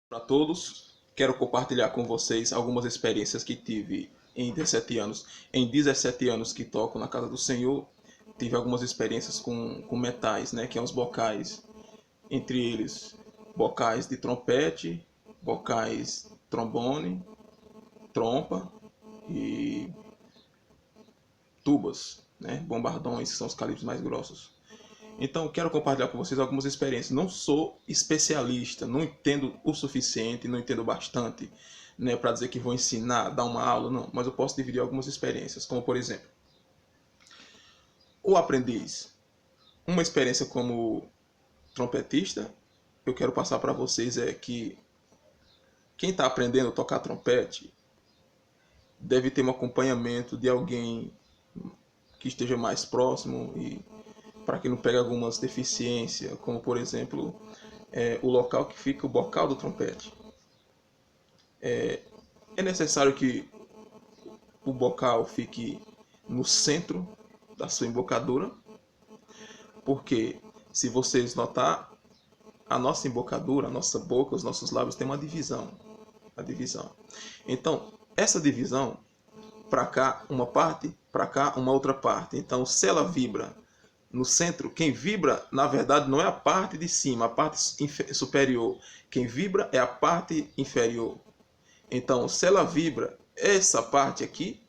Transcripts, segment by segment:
Para todos, quero compartilhar com vocês algumas experiências que tive em 17 anos. Em 17 anos que toco na casa do Senhor, tive algumas experiências com metais, né, que são os bocais. Entre eles, bocais de trompete, bocais trombone, trompa e tubas, né, bombardões, que são os calibres mais grossos. Então, quero compartilhar com vocês algumas experiências. Não sou especialista, não entendo o suficiente, não entendo bastante, né, para dizer que vou ensinar, dar uma aula, não. Mas eu posso dividir algumas experiências, como por exemplo, o aprendiz. Uma experiência como trompetista, eu quero passar para vocês é que quem está aprendendo a tocar trompete deve ter um acompanhamento de alguém que esteja mais próximo e para que não pegue algumas deficiências, como por exemplo o local que fica o bocal do trompete. É necessário que o bocal fique no centro da sua embocadura, porque se vocês notar, a nossa embocadura, a nossa boca, os nossos lábios têm uma divisão. A divisão. Então, essa divisão, para cá uma parte, para cá uma outra parte. Então, se ela vibra no centro, quem vibra, na verdade, não é a parte de cima, a parte superior. Quem vibra é a parte inferior. Então, se ela vibra essa parte aqui,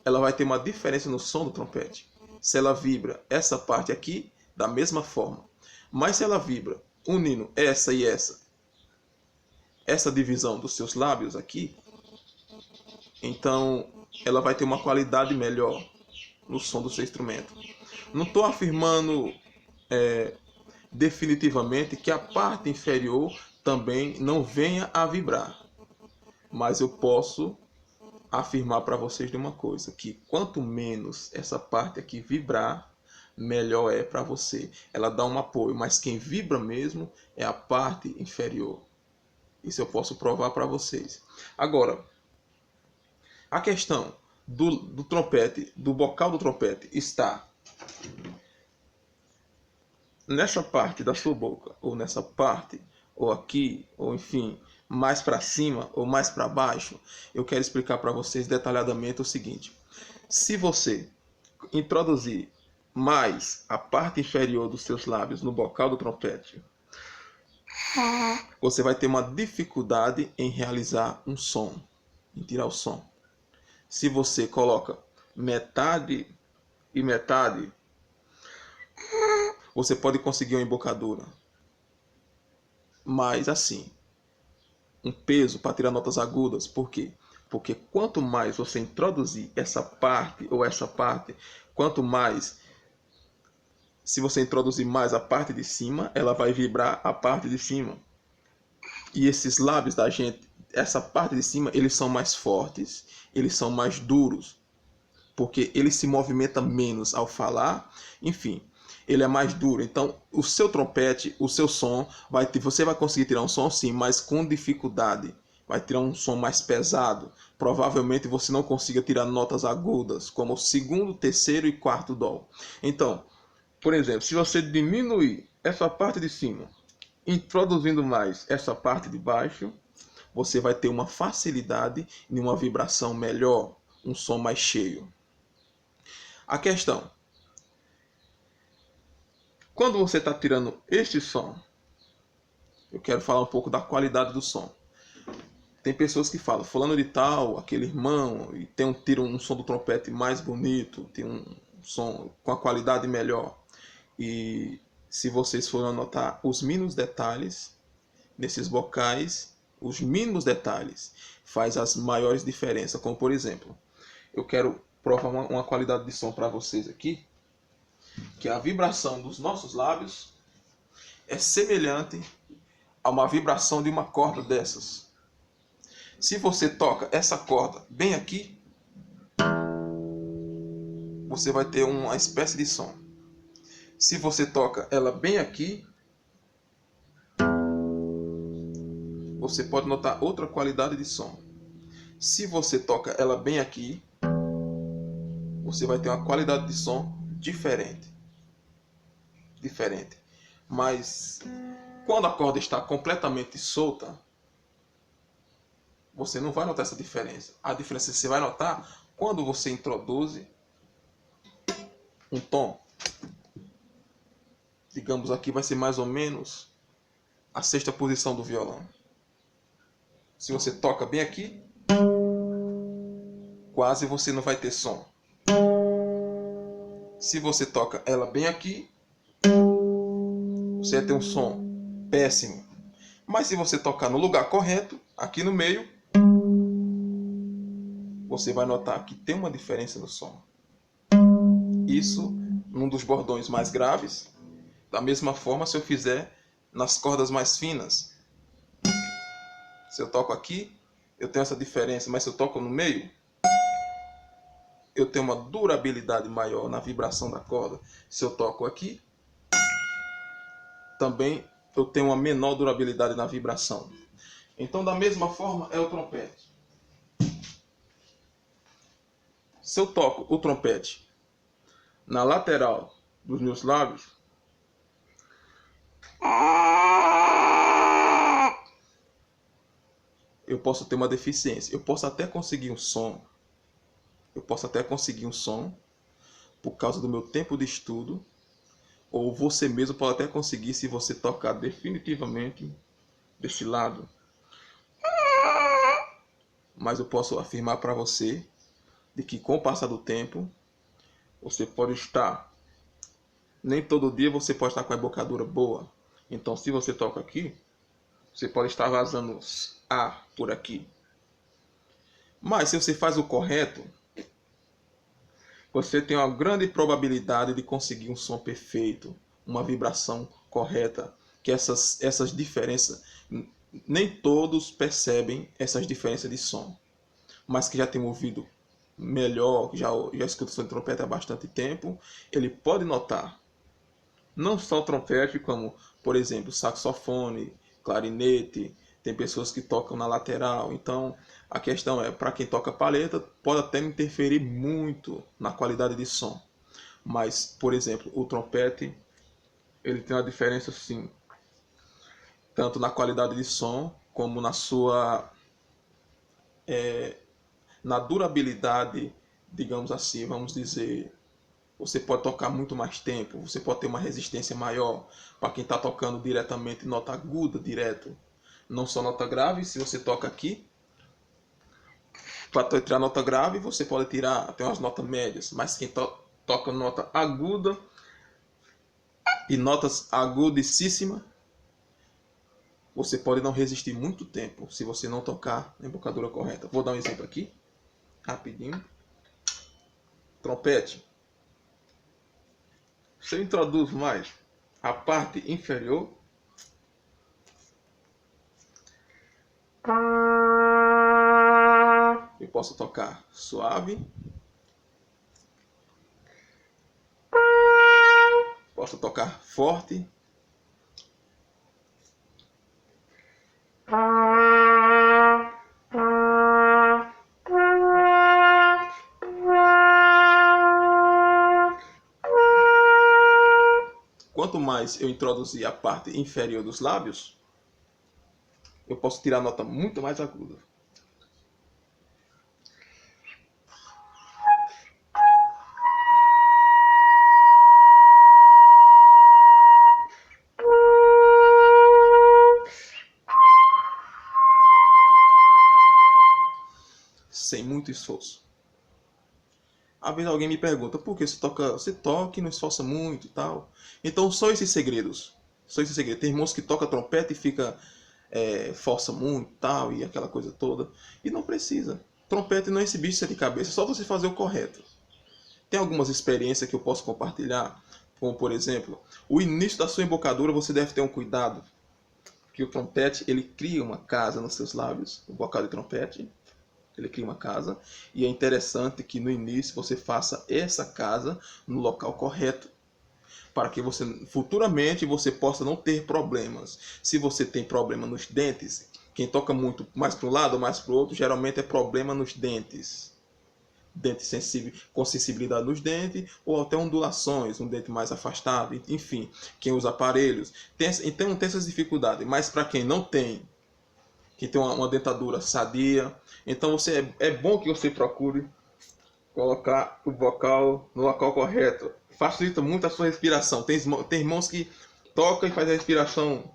ela vai ter uma diferença no som do trompete. Se ela vibra essa parte aqui, da mesma forma. Mas se ela vibra unindo essa e essa divisão dos seus lábios aqui, então ela vai ter uma qualidade melhor no som do seu instrumento. Não estou afirmando definitivamente que a parte inferior também não venha a vibrar, mas eu posso afirmar para vocês de uma coisa, que quanto menos essa parte aqui vibrar, melhor é para você. Ela dá um apoio, mas quem vibra mesmo é a parte inferior. Isso eu posso provar para vocês. Agora, a questão do trompete, do bocal do trompete, está nessa parte da sua boca, ou nessa parte, ou aqui, ou enfim, mais para cima ou mais para baixo. Eu quero explicar para vocês detalhadamente o seguinte: se você introduzir mais a parte inferior dos seus lábios no bocal do trompete, você vai ter uma dificuldade em realizar um som, em tirar o som. Se você coloca metade e metade, você pode conseguir uma embocadura. Mas assim, um peso para tirar notas agudas. Por quê? Porque quanto mais você introduzir essa parte ou essa parte, quanto mais, se você introduzir mais a parte de cima, ela vai vibrar a parte de cima. E esses lábios da gente, essa parte de cima, eles são mais fortes, eles são mais duros, porque ele se movimenta menos ao falar, enfim, ele é mais duro. Então, o seu trompete, o seu som, você vai conseguir tirar um som sim, mas com dificuldade. Vai tirar um som mais pesado. Provavelmente você não consiga tirar notas agudas, como o segundo, terceiro e quarto dó. Então, por exemplo, se você diminuir essa parte de cima, introduzindo mais essa parte de baixo, você vai ter uma facilidade e uma vibração melhor, um som mais cheio. A questão: quando você está tirando este som, eu quero falar um pouco da qualidade do som. Tem pessoas que falam, fulano de tal, aquele irmão, e tira um som do trompete mais bonito, tem um som com a qualidade melhor. E se vocês forem notar os mínimos detalhes nesses bocais, os mínimos detalhes faz as maiores diferenças. Como por exemplo, eu quero provar uma qualidade de som para vocês aqui, que a vibração dos nossos lábios é semelhante a uma vibração de uma corda dessas. Se você toca essa corda bem aqui, você vai ter uma espécie de som. Se você toca ela bem aqui, você pode notar outra qualidade de som. Se você toca ela bem aqui, você vai ter uma qualidade de som diferente. Mas quando a corda está completamente solta, você não vai notar essa diferença. A diferença você vai notar quando você introduz um tom. Digamos aqui vai ser mais ou menos a sexta posição do violão. Se você toca bem aqui, quase você não vai ter som. Se você toca ela bem aqui, você vai ter um som péssimo. Mas se você tocar no lugar correto, aqui no meio, você vai notar que tem uma diferença no som. Isso num dos bordões mais graves. Da mesma forma, se eu fizer nas cordas mais finas. Se eu toco aqui, eu tenho essa diferença. Mas se eu toco no meio, eu tenho uma durabilidade maior na vibração da corda. Se eu toco aqui, também eu tenho uma menor durabilidade na vibração. Então, da mesma forma, é o trompete. Se eu toco o trompete na lateral dos meus lábios, eu posso ter uma deficiência. Eu posso até conseguir um som. Por causa do meu tempo de estudo. Ou você mesmo pode até conseguir se você tocar definitivamente desse lado. Mas eu posso afirmar para você de que com o passar do tempo, você pode estar... Nem todo dia você pode estar com a embocadura boa. Então, se você toca aqui, você pode estar vazando ar por aqui. Mas se você faz o correto, você tem uma grande probabilidade de conseguir um som perfeito, uma vibração correta. Que essas diferenças, nem todos percebem essas diferenças de som. Mas que já tem um ouvido melhor, que já escuta som de trompete há bastante tempo, ele pode notar. Não só o trompete, como, por exemplo, saxofone, clarinete, tem pessoas que tocam na lateral. Então, a questão é, para quem toca palheta, pode até interferir muito na qualidade de som. Mas, por exemplo, o trompete, ele tem uma diferença, sim, tanto na qualidade de som, como na durabilidade, digamos assim, vamos dizer. Você pode tocar muito mais tempo, você pode ter uma resistência maior para quem está tocando diretamente nota aguda, direto. Não só nota grave, se você toca aqui, para tirar nota grave, você pode tirar até umas notas médias. Mas quem toca nota aguda e notas agudíssimas, você pode não resistir muito tempo se você não tocar na embocadura correta. Vou dar um exemplo aqui, rapidinho. Trompete. Se eu introduzo mais a parte inferior, eu posso tocar suave, posso tocar forte, quanto mais eu introduzir a parte inferior dos lábios, eu posso tirar a nota muito mais aguda. Sem muito esforço. Às vezes alguém me pergunta, por que você toca e não esforça muito e tal? Então são esses segredos. Tem irmãos que tocam trompete e fica força muito tal, e aquela coisa toda. E não precisa. Trompete não é esse bicho de cabeça, é só você fazer o correto. Tem algumas experiências que eu posso compartilhar, como por exemplo, o início da sua embocadura você deve ter um cuidado. Que o trompete, ele cria uma casa nos seus lábios, o vocal de trompete. Ele cria uma casa e é interessante que no início você faça essa casa no local correto, para que você futuramente você possa não ter problemas. Se você tem problema nos dentes, quem toca muito mais para um lado ou mais para o outro, geralmente é problema nos dentes. Dente sensível, com sensibilidade nos dentes, ou até ondulações, um dente mais afastado, enfim, quem usa aparelhos. Então tem essas dificuldades, mas para quem não tem, que tem uma dentadura sadia. Então é bom que você procure colocar o vocal no local correto. Facilita muito a sua respiração. Tem irmãos que tocam e faz a respiração,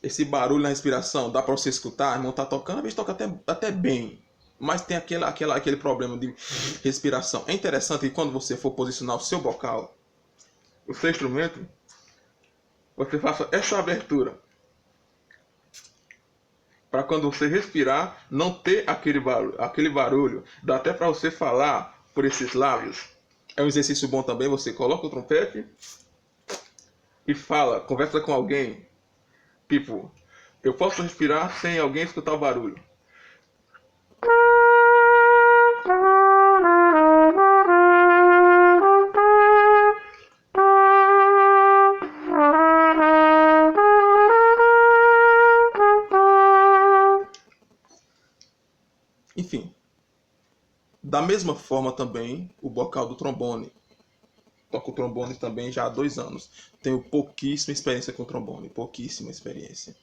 esse barulho na respiração, dá para você escutar, o irmão tá tocando, às vezes toca até bem, mas tem aquele problema de respiração. É interessante que quando você for posicionar o seu vocal, o seu instrumento, você faça essa abertura, para quando você respirar, não ter aquele barulho. Dá até para você falar por esses lábios. É um exercício bom também, você coloca o trompete e fala, conversa com alguém. Tipo, eu posso respirar sem alguém escutar o barulho. Enfim, da mesma forma também o bocal do trombone. Toco trombone também já há 2 anos. Tenho pouquíssima experiência com trombone, pouquíssima experiência.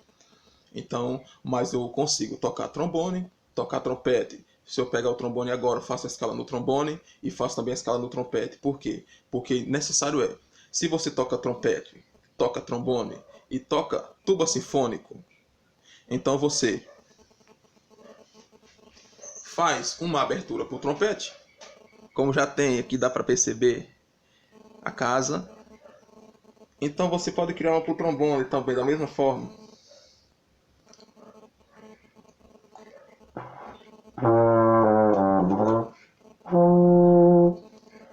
Então, mas eu consigo tocar trombone, tocar trompete. Se eu pegar o trombone agora, faço a escala no trombone e faço também a escala no trompete. Por quê? Porque necessário é, se você toca trompete, toca trombone e toca tuba sinfônico, então você faz uma abertura para o trompete, como já tem aqui, dá para perceber a casa. Então você pode criar uma para o trombone também, da mesma forma.